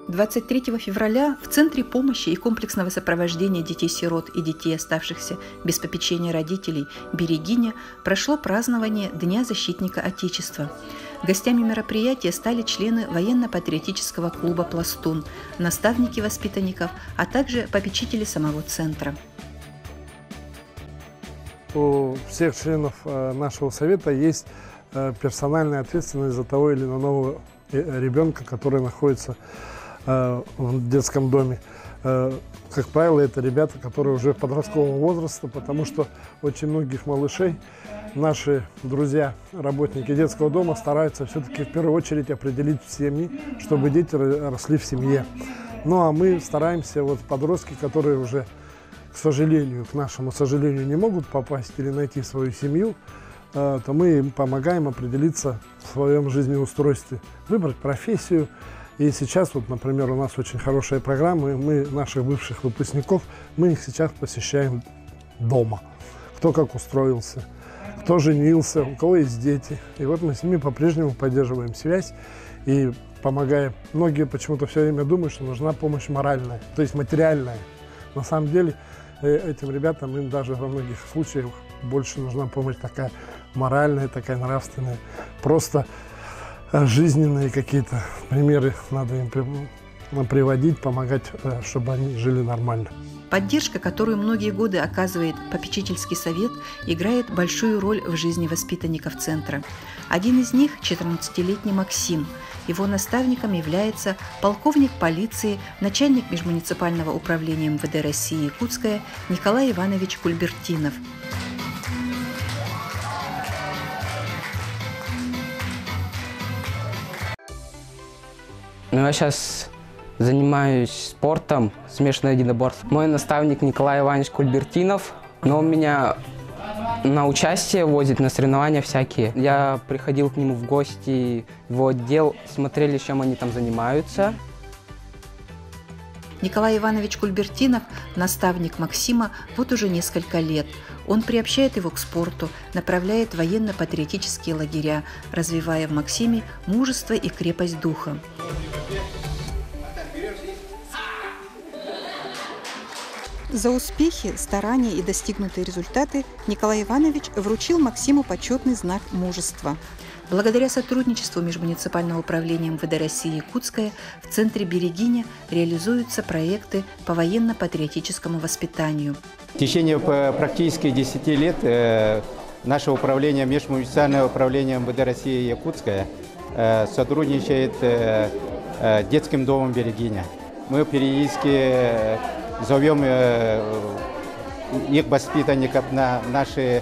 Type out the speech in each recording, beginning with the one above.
23 февраля в Центре помощи и комплексного сопровождения детей-сирот и детей, оставшихся без попечения родителей «Берегиня» прошло празднование Дня защитника Отечества. Гостями мероприятия стали члены военно-патриотического клуба «Пластун», наставники воспитанников, а также попечители самого центра. У всех членов нашего совета есть персональная ответственность за того или иного ребенка, который находится в детском доме. Как правило, это ребята, которые уже подросткового возраста, потому что очень многих малышей наши друзья, работники детского дома, стараются все-таки в первую очередь определить в семьи, чтобы дети росли в семье. Ну а мы стараемся, вот подростки, которые уже, к сожалению, к нашему сожалению, не могут попасть или найти свою семью, то мы им помогаем определиться в своем жизнеустройстве, выбрать профессию. И сейчас, вот, например, у нас очень хорошая программа, мы наших бывших выпускников, мы их сейчас посещаем дома. Кто как устроился, кто женился, у кого есть дети. И вот мы с ними по-прежнему поддерживаем связь и помогаем. Многие почему-то все время думают, что нужна помощь моральная, то есть материальная. На самом деле этим ребятам, им даже во многих случаях больше нужна помощь такая моральная, такая нравственная. Просто жизненные какие-то примеры надо им приводить, помогать, чтобы они жили нормально. Поддержка, которую многие годы оказывает попечительский совет, играет большую роль в жизни воспитанников центра. Один из них – 14-летний Максим. Его наставником является полковник полиции, начальник межмуниципального управления МВД России Якутская Николай Иванович Кульбертинов. Я сейчас занимаюсь спортом, смешанное единоборство. Мой наставник Николай Иванович Кульбертинов, но он меня на участие возит, на соревнования всякие. Я приходил к нему в гости, в его отдел, смотрели, чем они там занимаются. Николай Иванович Кульбертинов – наставник Максима вот уже несколько лет. Он приобщает его к спорту, направляет в военно-патриотические лагеря, развивая в Максиме мужество и крепость духа. За успехи, старания и достигнутые результаты Николай Иванович вручил Максиму почетный знак мужества. Благодаря сотрудничеству межмуниципального управления МВД России Якутская в центре «Берегиня» реализуются проекты по военно-патриотическому воспитанию. В течение практически 10 лет наше управление, межмуниципальное управление МВД России Якутская сотрудничает с детским домом «Берегиня». Мы периодически зовем их воспитанников на наши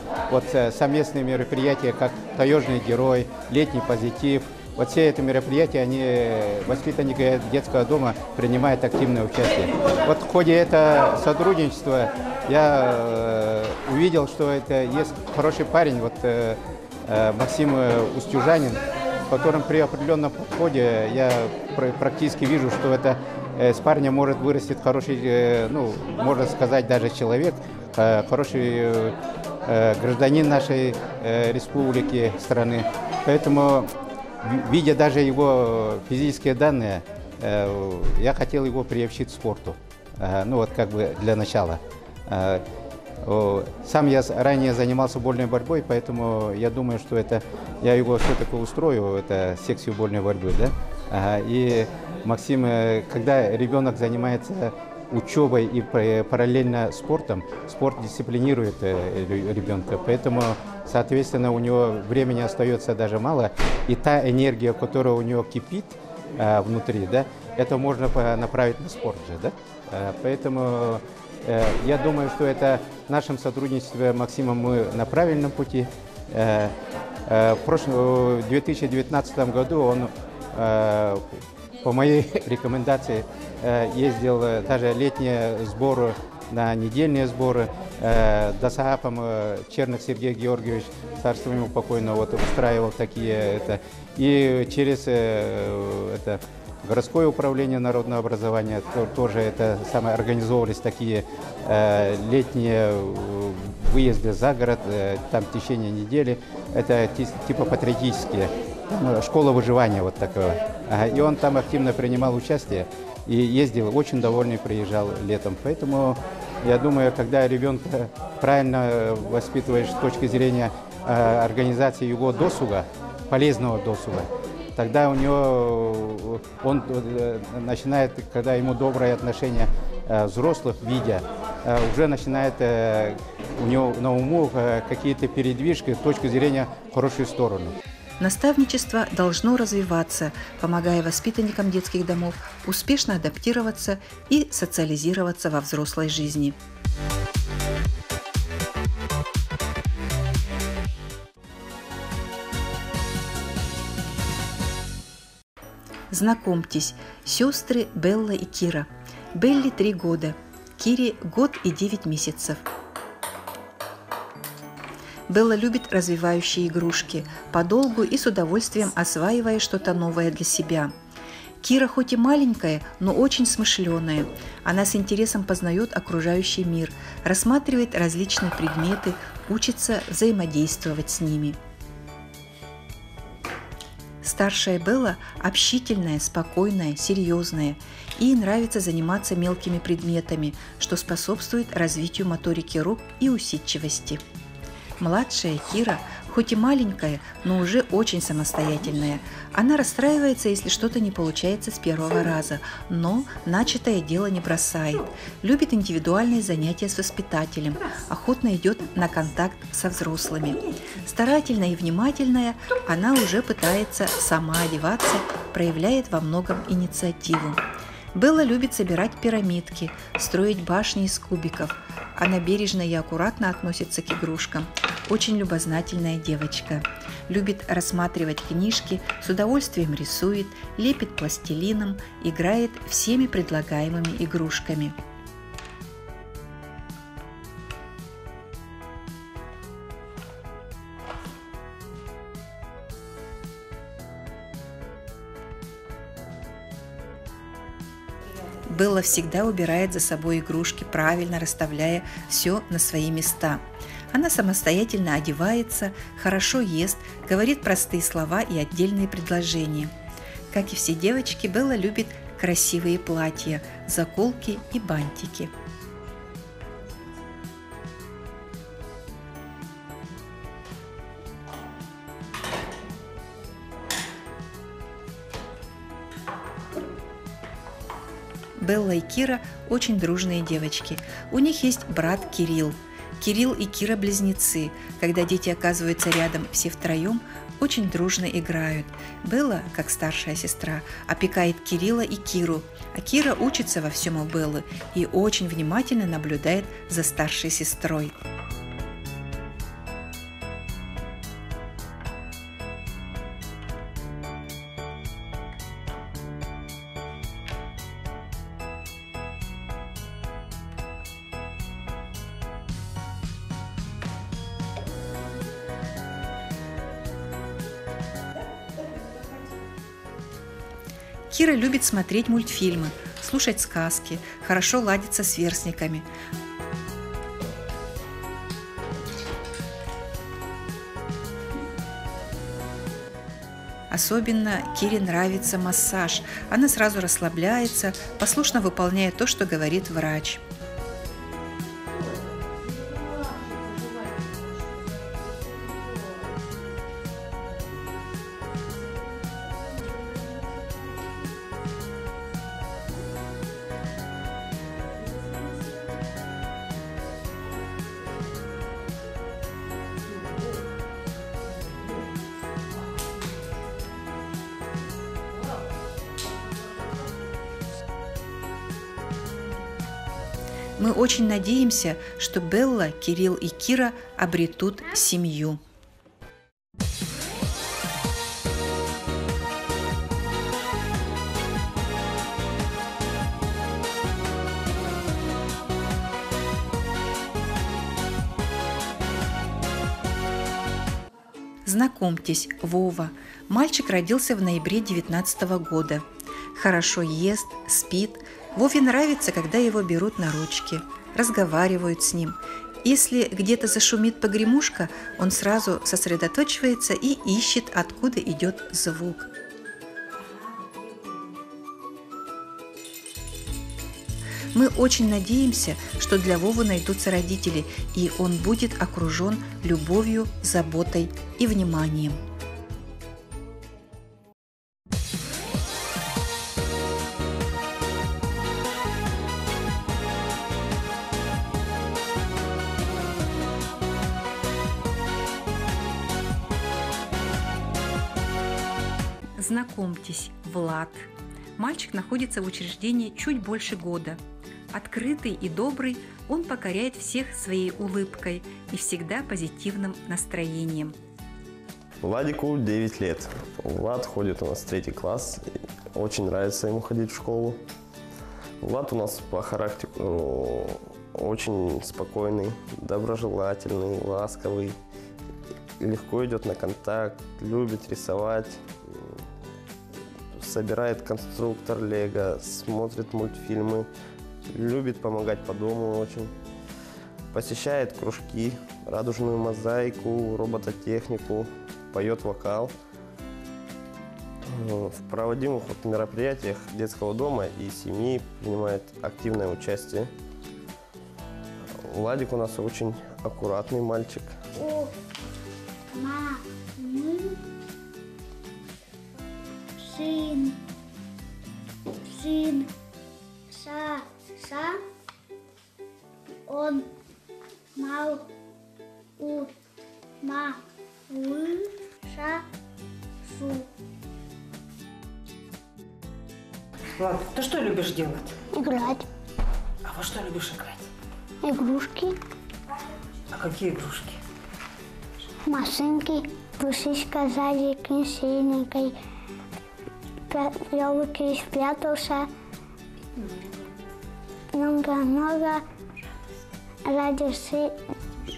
совместные мероприятия, как «Таежный герой», «Летний позитив». Вот все эти мероприятия, воспитанники детского дома принимают активное участие. Вот в ходе этого сотрудничества я увидел, что это есть хороший парень, Максим Устюжанин, в котором при определенном подходе я практически вижу, что это с парня может вырасти хороший, можно сказать, даже человек, хороший гражданин нашей республики, страны. Поэтому, видя даже его физические данные, я хотел его приобщить к спорту, для начала. Сам я ранее занимался вольной борьбой, поэтому я думаю, что я его все-таки устрою, это секцию вольной борьбы, да? И Максим, когда ребенок занимается учебой и параллельно спортом, спорт дисциплинирует ребенка, поэтому, соответственно, у него времени остается даже мало, и та энергия, которая у него кипит внутри, да, это можно направить на спорт же, да? Поэтому я думаю, что это в нашем сотрудничестве Максимом мы на правильном пути. В 2019 году он по моей рекомендации ездил даже летние сборы на недельные сборы. Досаапом Черных Сергей Георгиевич, царство ему покойно, устраивал такие. И через городское управление народного образования тоже организовывались такие летние выезды за город, там в течение недели. Это типа патриотические. Школа выживания такого. И он там активно принимал участие. и ездил, очень довольный приезжал летом. Поэтому я думаю, когда ребенка правильно воспитываешь с точки зрения организации его досуга, полезного досуга, тогда у него, он начинает, когда ему доброе отношение взрослых видя, уже начинает у него на уму какие-то передвижки с точки зрения в хорошую сторону. Наставничество должно развиваться, помогая воспитанникам детских домов успешно адаптироваться и социализироваться во взрослой жизни. Знакомьтесь, сестры Белла и Кира. Белле 3 года, Кире 1 год и 9 месяцев. Белла любит развивающие игрушки, подолгу и с удовольствием осваивая что-то новое для себя. Кира хоть и маленькая, но очень смышленая. Она с интересом познает окружающий мир, рассматривает различные предметы, учится взаимодействовать с ними. Старшая Белла общительная, спокойная, серьезная. Ей нравится заниматься мелкими предметами, что способствует развитию моторики рук и усидчивости. Младшая Кира, хоть и маленькая, но уже очень самостоятельная. Она расстраивается, если что-то не получается с первого раза, но начатое дело не бросает. Любит индивидуальные занятия с воспитателем, охотно идет на контакт со взрослыми. Старательная и внимательная, она уже пытается сама одеваться, проявляет во многом инициативу. Белла любит собирать пирамидки, строить башни из кубиков. Она бережно и аккуратно относится к игрушкам. Очень любознательная девочка. Любит рассматривать книжки, с удовольствием рисует, лепит пластилином, играет всеми предлагаемыми игрушками. Белла всегда убирает за собой игрушки, правильно расставляя все на свои места. Она самостоятельно одевается, хорошо ест, говорит простые слова и отдельные предложения. Как и все девочки, Белла любит красивые платья, заколки и бантики. Белла и Кира очень дружные девочки. У них есть брат Кирилл. Кирилл и Кира близнецы. Когда дети оказываются рядом все втроем, очень дружно играют. Белла, как старшая сестра, опекает Кирилла и Киру, а Кира учится во всем у Беллы и очень внимательно наблюдает за старшей сестрой. Кира любит смотреть мультфильмы, слушать сказки, хорошо ладится с сверстниками. Особенно Кире нравится массаж. Она сразу расслабляется, послушно выполняя то, что говорит врач. Мы очень надеемся, что Белла, Кирилл и Кира обретут семью. Знакомьтесь, Вова. Мальчик родился в ноябре 2019 года. Хорошо ест, спит. Вове нравится, когда его берут на ручки, разговаривают с ним. Если где-то зашумит погремушка, он сразу сосредоточивается и ищет, откуда идет звук. Мы очень надеемся, что для Вовы найдутся родители, и он будет окружен любовью, заботой и вниманием. Знакомьтесь, Влад. Мальчик находится в учреждении чуть больше года. Открытый и добрый, он покоряет всех своей улыбкой и всегда позитивным настроением. Владику 9 лет. Влад ходит у нас в 3 класс. Очень нравится ему ходить в школу. Влад у нас по характеру очень спокойный, доброжелательный, ласковый. Легко идет на контакт, любит рисовать. Собирает конструктор Лего, смотрит мультфильмы, любит помогать по дому очень. Посещает кружки, радужную мозаику, робототехнику, поет вокал. В проводимых мероприятиях детского дома и семьи принимает активное участие. Владик у нас очень аккуратный мальчик. Сын, он мал у ма су. Влад, ты что любишь делать? Играть. А во что любишь играть? Игрушки, А какие игрушки? машинки, пушишка, зайчик, синенькой. Я спрятался. Много радости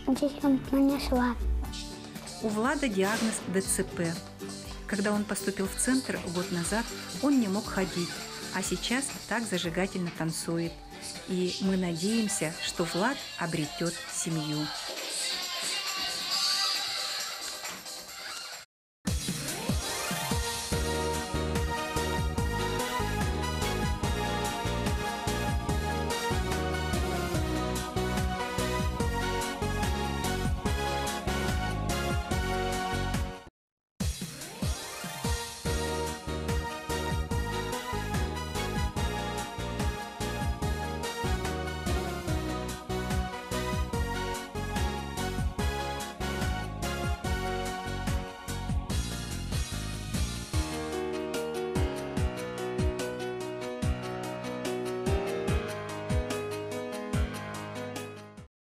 детям принесла. У Влада диагноз ДЦП. Когда он поступил в центр год назад, он не мог ходить, а сейчас так зажигательно танцует. И мы надеемся, что Влад обретет семью.